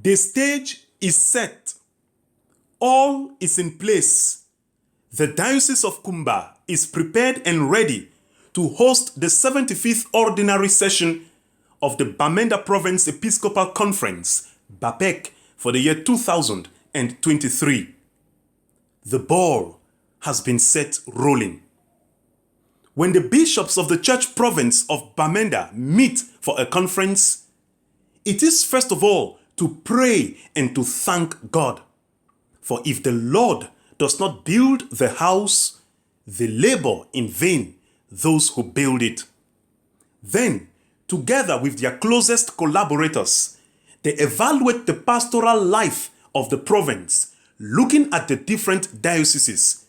The stage is set. All is in place. The Diocese of Kumba is prepared and ready to host the 75th Ordinary Session of the Bamenda Province Episcopal Conference, BAPEC, for the year 2023. The ball has been set rolling. When the bishops of the Church Province of Bamenda meet for a conference, it is first of all to pray and to thank God. For if the Lord does not build the house, they labor in vain, those who build it. Then, together with their closest collaborators, they evaluate the pastoral life of the province, looking at the different dioceses,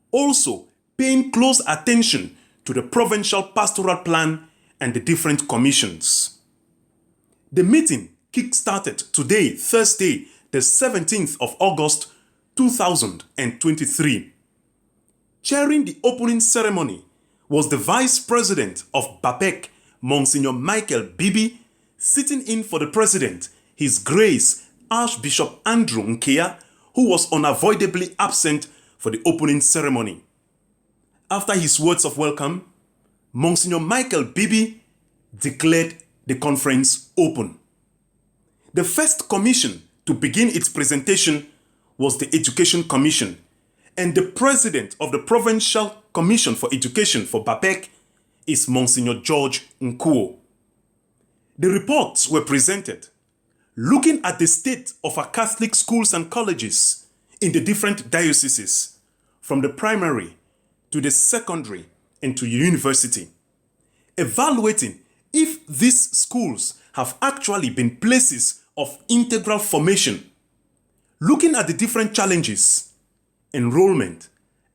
also paying close attention to the provincial pastoral plan and the different commissions. The meeting kick-started today, Thursday, the 17th of August, 2023. Chairing the opening ceremony was the Vice President of BAPEC, Monsignor Michael Bibi, sitting in for the President, His Grace Archbishop Andrew Nkea, who was unavoidably absent for the opening ceremony. After his words of welcome, Monsignor Michael Bibi declared the conference open. The first commission to begin its presentation was the Education Commission, and the President of the Provincial Commission for Education for BAPEC is Monsignor George Nkuo. The reports were presented looking at the state of our Catholic schools and colleges in the different dioceses, from the primary to the secondary and to university, evaluating if these schools have actually been places of integral formation, looking at the different challenges, enrollment,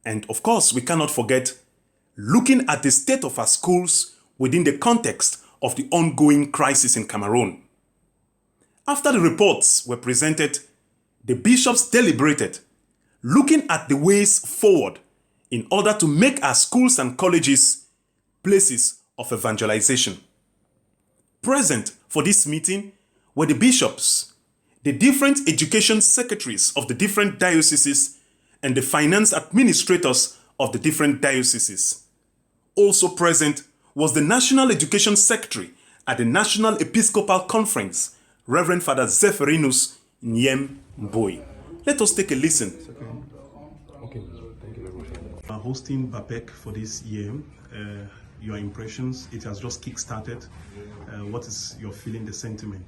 and of course, we cannot forget, looking at the state of our schools within the context of the ongoing crisis in Cameroon. After the reports were presented, the bishops deliberated, looking at the ways forward in order to make our schools and colleges places of evangelization. Present for this meeting were the bishops, the different education secretaries of the different dioceses, and the finance administrators of the different dioceses. Also present was the National Education Secretary at the National Episcopal Conference, Reverend Father Zepherinus Nyem Mboy. Let us take a listen. Okay. Thank you very much. Hosting BAPEC for this year, your impressions, it has just kick-started. What is your feeling, the sentiment?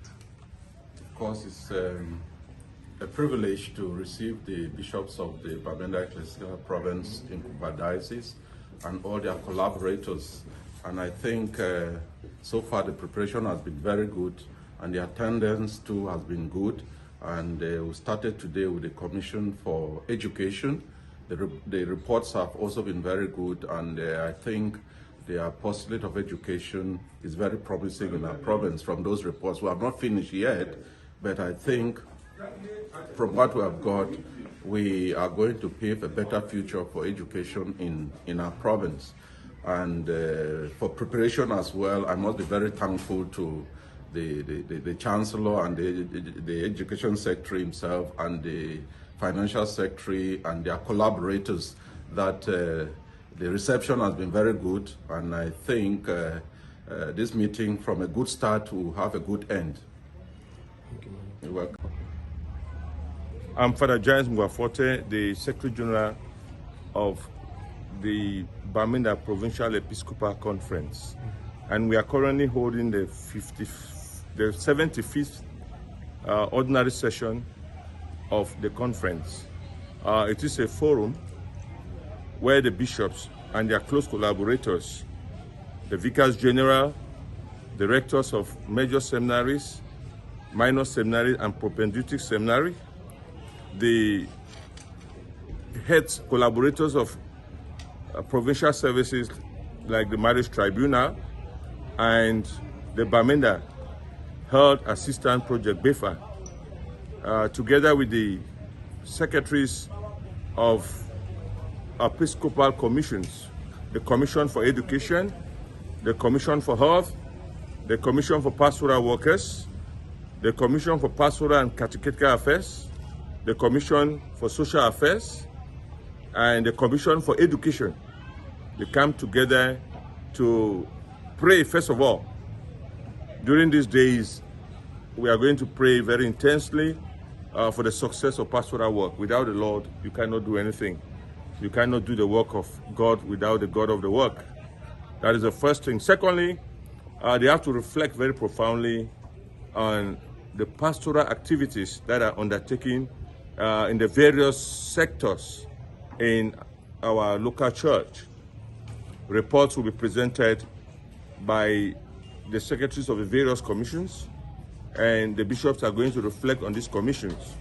Of course, it's a privilege to receive the bishops of the Bamenda Ecclesiastical Province in Kumba Diocese and all their collaborators. And I think so far the preparation has been very good, and the attendance too has been good. And we started today with the Commission for Education. The reports have also been very good, and I think the postulate of education is very promising in our province from those reports. We have not finished yet, but I think from what we have got, we are going to pave a better future for education in our province. And for preparation as well, I must be very thankful to the Chancellor and the Education Secretary himself and the Financial Secretary and their collaborators that the reception has been very good, and I think this meeting from a good start will have a good end. Thank you. You're welcome. I'm Father Giles Mwaforte, the Secretary General of the Bamenda Provincial Episcopal Conference, and we are currently holding the 75th ordinary session of the conference. It is a forum where the bishops and their close collaborators, the vicars general, the rectors of major seminaries, minor seminary and propedeutic seminary, the heads collaborators of provincial services like the Marriage Tribunal and the Bamenda Health Assistance Project, BAPEC, together with the secretaries of Episcopal commissions, the Commission for Education, the Commission for Health, the Commission for Pastoral Workers, the Commission for Pastoral and Catechetical Affairs, the Commission for Social Affairs, and the Commission for Education. They come together to pray, first of all. During these days, we are going to pray very intensely for the success of pastoral work. Without the Lord, you cannot do anything. You cannot do the work of God without the God of the work. That is the first thing. Secondly, they have to reflect very profoundly on the pastoral activities that are undertaken in the various sectors in our local church. Reports will be presented by the secretaries of the various commissions, and the bishops are going to reflect on these commissions,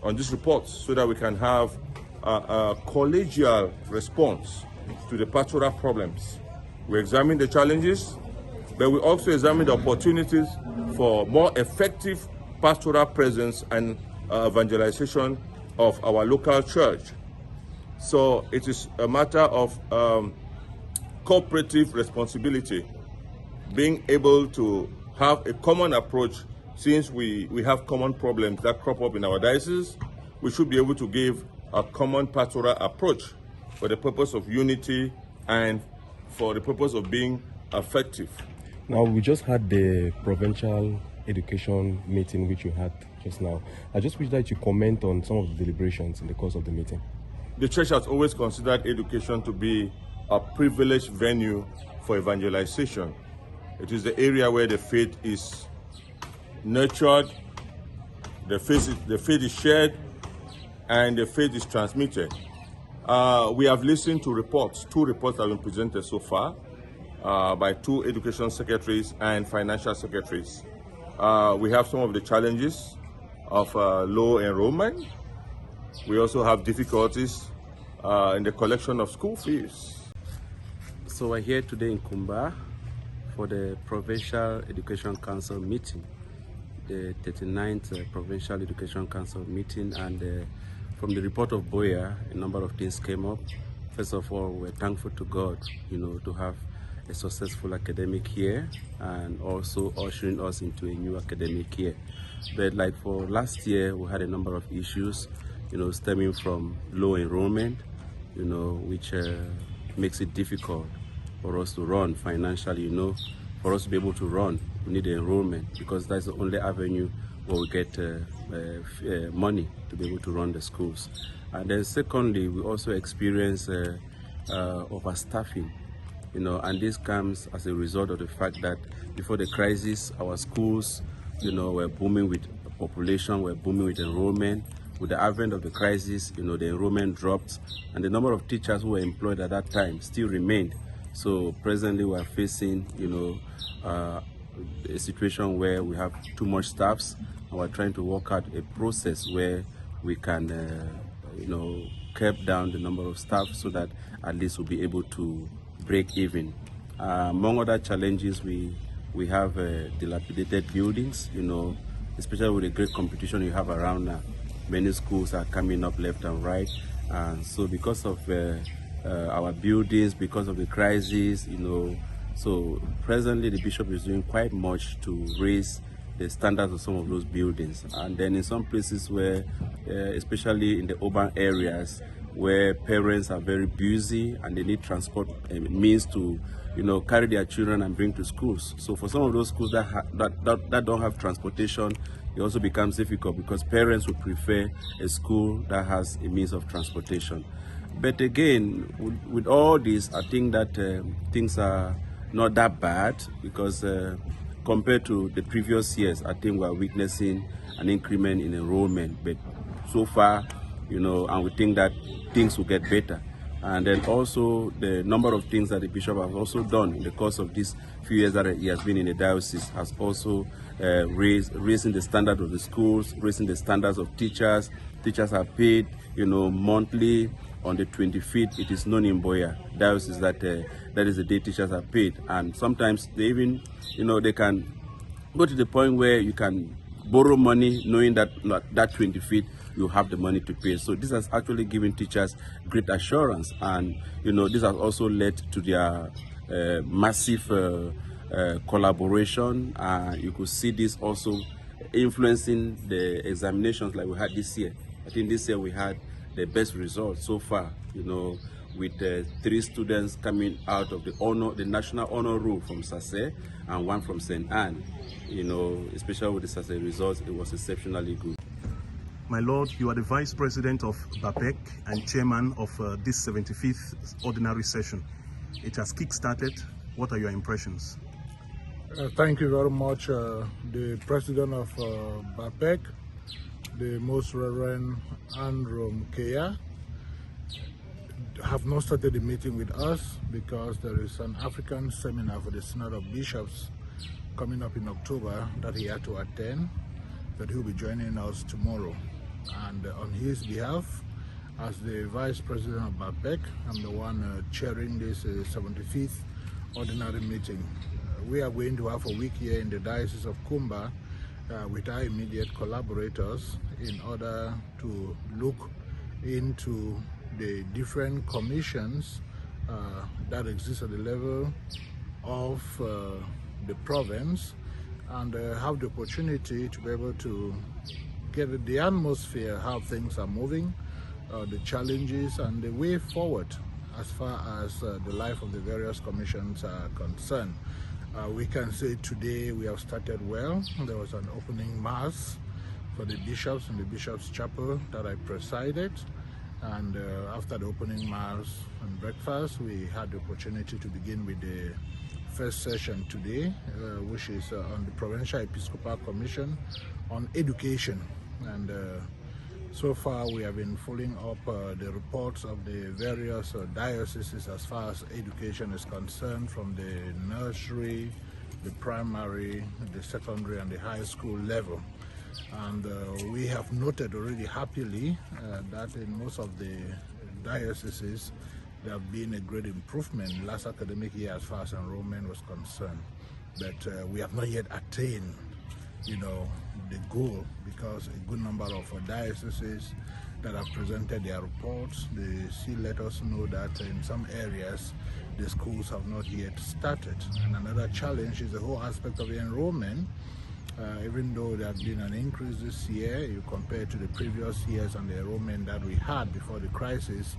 on these reports, so that we can have a collegial response to the pastoral problems. We examine the challenges, but we also examine the opportunities for more effective pastoral presence and evangelization of our local church. So it is a matter of cooperative responsibility, being able to have a common approach. Since we have common problems that crop up in our diocese, we should be able to give a common pastoral approach for the purpose of unity and for the purpose of being effective. Now, we just had the provincial education meeting, which you had just now. I just wish that you comment on some of the deliberations in the course of the meeting. The church has always considered education to be a privileged venue for evangelization. It is the area where the faith is nurtured, the faith is shared, and the faith is transmitted. We have listened to reports. 2 reports have been presented so far by 2 education secretaries and financial secretaries. We have some of the challenges of low enrollment. We also have difficulties in the collection of school fees. So we're here today in Kumba for the Provincial Education Council meeting, the 39th Provincial Education Council meeting, and from the report of Boya, a number of things came up. First of all, we're thankful to God, to have a successful academic year and also ushering us into a new academic year. But like for last year, we had a number of issues, stemming from low enrollment, which makes it difficult for us to run financially. For us to be able to run, we need enrollment, because that's the only avenue where we get money to be able to run the schools. And then secondly, we also experience overstaffing, and this comes as a result of the fact that before the crisis, our schools, were booming with population, were booming with enrollment. With the advent of the crisis, the enrollment dropped, and the number of teachers who were employed at that time still remained. So presently we are facing, a situation where we have too much staffs, and we're trying to work out a process where we can, curb down the number of staff so that at least we'll be able to break even. Among other challenges, we have dilapidated buildings, especially with the great competition you have around now. Many schools are coming up left and right, and so because of our buildings, because of the crisis, so presently the bishop is doing quite much to raise the standards of some of those buildings. And then in some places where, especially in the urban areas, where parents are very busy and they need transport means to, carry their children and bring to schools. So for some of those schools that don't have transportation, it also becomes difficult, because parents would prefer a school that has a means of transportation. But again, with all this, I think that things are not that bad, because compared to the previous years, I think we are witnessing an increment in enrollment. But so far, and we think that things will get better. And then also the number of things that the bishop has also done in the course of these few years that he has been in the diocese has also raising the standard of the schools, raising the standards of teachers. Teachers are paid, monthly. On the 25th, it is known in Boya diocese that that is the day teachers are paid. And sometimes they even, they can go to the point where you can borrow money knowing that that 25th you have the money to pay. So this has actually given teachers great assurance, and this has also led to their massive collaboration. You could see this also influencing the examinations like we had this year. I think this year we had the best results so far, with 3 students coming out of the National Honor Roll from Sase and 1 from St. Anne. Especially with the Sase results, it was exceptionally good. My Lord, you are the Vice President of BAPEC and Chairman of this 75th Ordinary Session. It has kick-started. What are your impressions? Thank you very much, the President of BAPEC, the Most Reverend Andrew Mkeya, have not started the meeting with us because there is an African seminar for the Synod of Bishops coming up in October that he had to attend, but he'll be joining us tomorrow. And on his behalf, as the Vice President of BAPEC, I'm the one chairing this 75th Ordinary Meeting. We are going to have a week here in the Diocese of Kumba with our immediate collaborators in order to look into the different commissions that exist at the level of the province and have the opportunity to be able to get the atmosphere, how things are moving, the challenges and the way forward as far as the life of the various commissions are concerned. We can say today we have started well. There was an opening mass for the bishops in the Bishop's Chapel that I presided. And after the opening mass and breakfast, we had the opportunity to begin with the first session today, which is on the Provincial Episcopal Commission on Education. And so far we have been following up the reports of the various dioceses as far as education is concerned, from the nursery, the primary, the secondary and the high school level. And we have noted already happily that in most of the dioceses there have been a great improvement last academic year as far as enrollment was concerned. But we have not yet attained the goal, because a good number of dioceses that have presented their reports, they still let us know that in some areas the schools have not yet started. And another challenge is the whole aspect of the enrollment. Even though there has been an increase this year, you compare to the previous years and the enrollment that we had before the crisis,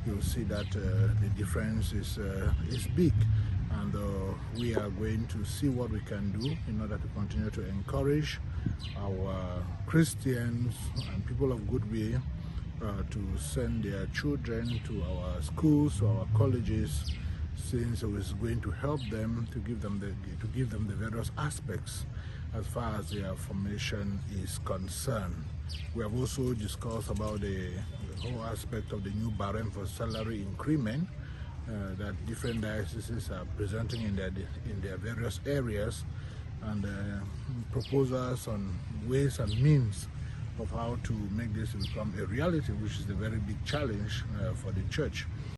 you'll see that the difference is big. And we are going to see what we can do in order to continue to encourage our Christians and people of goodwill to send their children to our schools, to our colleges, since it is going to help them to give them the various aspects as far as their formation is concerned. We have also discussed about the whole aspect of the new barème for salary increment that different dioceses are presenting in their various areas, and proposals on ways and means of how to make this become a reality, which is a very big challenge for the church.